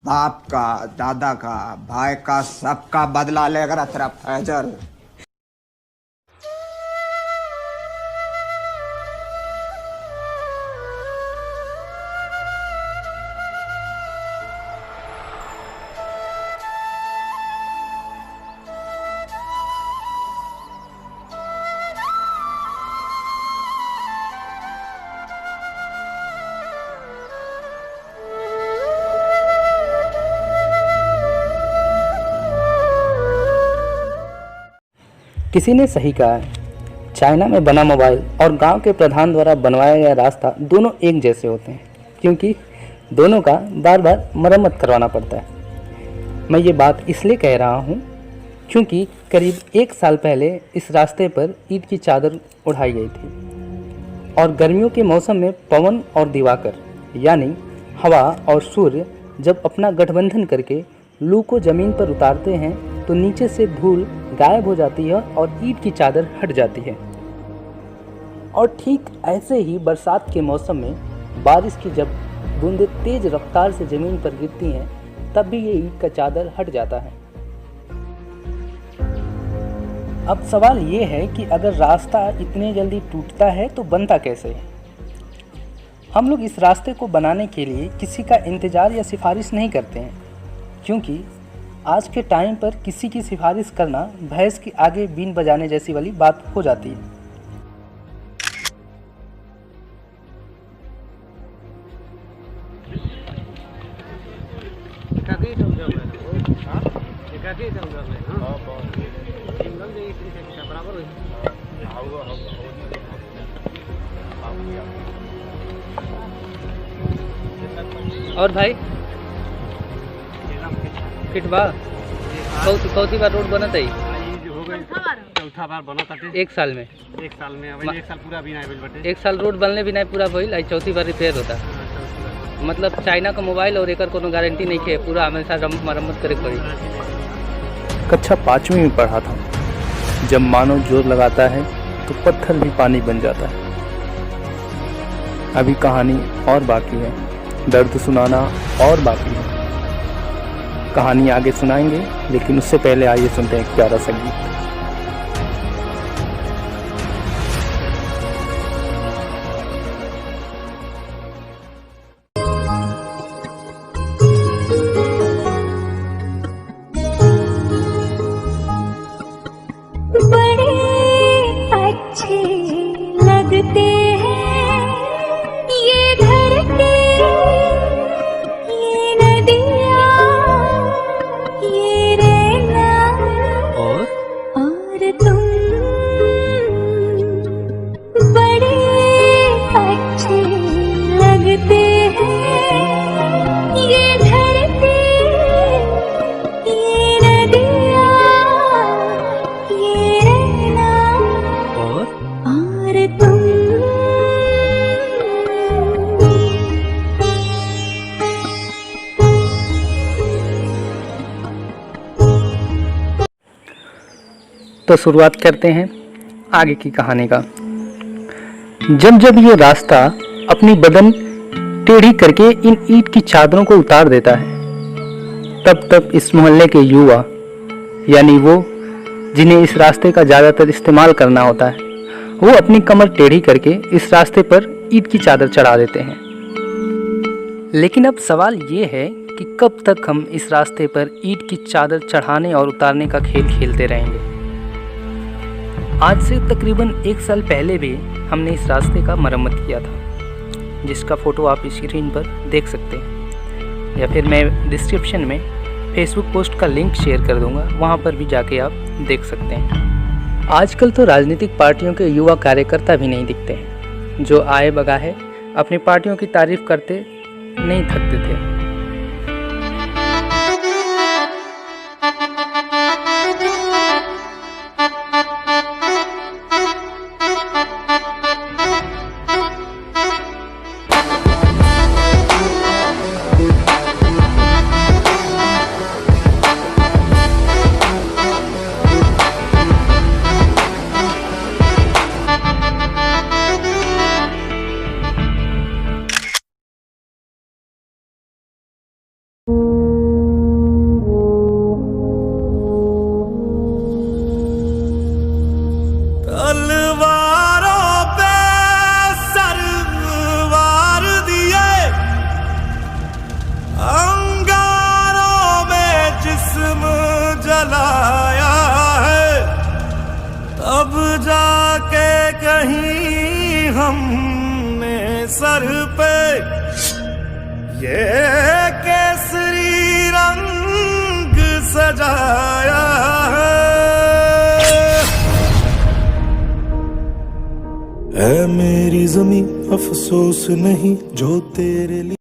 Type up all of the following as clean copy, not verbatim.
बाप का, दादा का, भाई का, सबका बदला लेकर तेरा फैजल। किसी ने सही कहा है, चाइना में बना मोबाइल और गांव के प्रधान द्वारा बनवाया गया रास्ता दोनों एक जैसे होते हैं, क्योंकि दोनों का बार बार मरम्मत करवाना पड़ता है। मैं ये बात इसलिए कह रहा हूँ क्योंकि करीब 1 साल पहले इस रास्ते पर ईद की चादर उड़ाई गई थी और गर्मियों के मौसम में पवन और दिवाकर यानी हवा और सूर्य जब अपना गठबंधन करके लू को ज़मीन पर उतारते हैं तो नीचे से धूल गायब हो जाती है और ईद की चादर हट जाती है। और ठीक ऐसे ही बरसात के मौसम में बारिश की जब बूंदें तेज रफ्तार से ज़मीन पर गिरती हैं तब भी ये ईद का चादर हट जाता है। अब सवाल ये है कि अगर रास्ता इतने जल्दी टूटता है तो बनता कैसे है। हम लोग इस रास्ते को बनाने के लिए किसी का इंतज़ार या सिफारिश नहीं करते हैं, क्योंकि आज के टाइम पर किसी की सिफारिश करना भैंस के आगे बीन बजाने जैसी वाली बात हो जाती है। और भाई फिटबा कौथी बार रोड बनत है? चौथा बार बनत है 1 साल में। 1 साल में अब 1 साल पूरा भी नहीं भइल बटे। 1 साल रोड बनले भी नहीं पूरा भइल, आई चौथी बार रिपेयर होता। मतलब चाइना का मोबाइल और एकर कोनो गारंटी नहीं है, पूरा हमेशा मरम्मत करे पड़ी। कक्षा 5वीं में पढ़ा था, जब मानव जोर लगाता है तो पत्थर भी पानी बन जाता है। अभी कहानी और बाकी है, दर्द सुनाना और बाकी है। कहानी आगे सुनाएंगे, लेकिन उससे पहले आइए सुनते हैं एक प्यारा सा गीत। बड़े अच्छे लगते हैं ये धरती, ये नदियाँ, ये रैना और तुम बड़े अच्छे लगते हैं ये धरती, ये नदियाँ, ये रैना और तुम। तो शुरुआत करते हैं आगे की कहानी का। जब जब ये रास्ता अपनी बदन टेढ़ी करके इन ईंट की चादरों को उतार देता है, तब तब इस मोहल्ले के युवा यानी वो जिन्हें इस रास्ते का ज़्यादातर इस्तेमाल करना होता है, वो अपनी कमर टेढ़ी करके इस रास्ते पर ईंट की चादर चढ़ा देते हैं। लेकिन अब सवाल ये है कि कब तक हम इस रास्ते पर ईंट की चादर चढ़ाने और उतारने का खेल खेलते रहेंगे। आज से तकरीबन 1 साल पहले भी हमने इस रास्ते का मरम्मत किया था, जिसका फ़ोटो आप स्क्रीन पर देख सकते हैं, या फिर मैं डिस्क्रिप्शन में फेसबुक पोस्ट का लिंक शेयर कर दूंगा, वहां पर भी जाके आप देख सकते हैं। आजकल तो राजनीतिक पार्टियों के युवा कार्यकर्ता भी नहीं दिखते हैं, जो आए बगाहे अपनी पार्टियों की तारीफ करते नहीं थकते थे। जलाया है, तब जाके कहीं हमने सर पे ये केसरी रंग सजाया है। ऐ मेरी ज़मीं अफसोस नहीं जो तेरे लिए।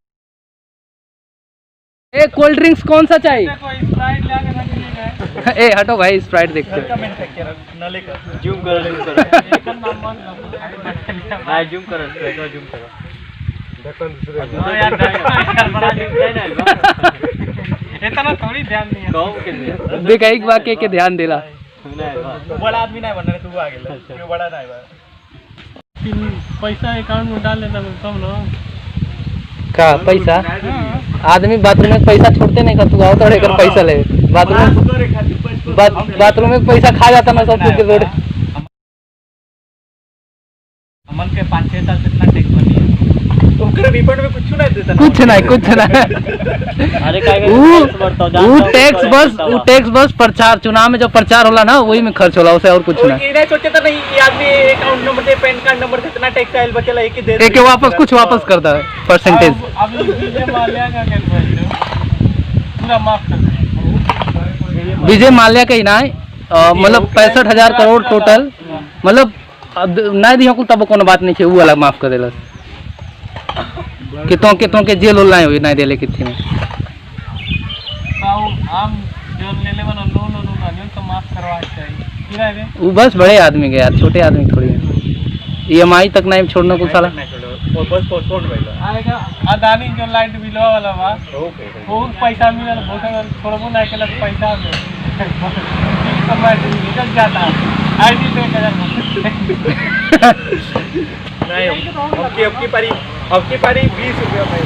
ए कोल्ड ड्रिंक्स कौन सा चाहिए? कोई स्प्राइट ला के रख दीजिएगा। ए हटो भाई, स्प्राइट देखते हैं। जूम करो जूम करो भाई, जूम करो देखो, जूम करो। हां यार बड़ा जूम है ना, इतना थोड़ी ध्यान नहीं है। कहूं के देख एक वाक्य के ध्यान देला। बड़ा आदमी नहीं बनना, तू आ गेल, तू बड़ा नहीं बा। पैसा अकाउंट में डाल लेना तब ना। का पैसा? आदमी बाथरूम में पैसा छोड़ते नहीं का, तू आओ तो कर पैसा ले बाथरूम में पैसा खा जाता ना सब कुछ के रोड। अमन के 5-6 साल से इतना टैक्स बनी है, तुमके रिफंड में कुछ नहीं देता। कुछ नहीं अरे काय वो टैक्स बस प्रचार, चुनाव में जो प्रचार होला ना वही में खर्च होला, उसे और कुछ नहीं। ये सोचे तो नहीं कि आदमी अकाउंट नंबर दे, पैन कार्ड नंबर से इतना टैक्स आइल बचेला एक ही दे एक वापस कुछ वापस करता है परसेंटेज। अब विजय माल्या का पूरा माफ कर दिया। विजय माल्या का ही ना मतलब 65,000 करोड़ टोटल, मतलब नहीं दिया को तब कोनो बात नहीं है, वो वाला माफ कर देला। कितों के जेल उल नहीं नहीं देले कितने में हम जो ले ले बना लोन तो माफ करवा चाहिए। किराए रे वो बस बड़े आदमी के यार, छोटे आदमी थोड़ी है। EMI तक नहीं छोड़ने को साला। और बस पोस्टपोन भइला आएगा। अदानी जो लाइट बिल वाला बा बहुत पैसा मिलल, बहुत थोड़बो नहीं केलक पैसा में समय निकल जाता। आईडी पे कर नहीं, अब की पारी 20 रुपया में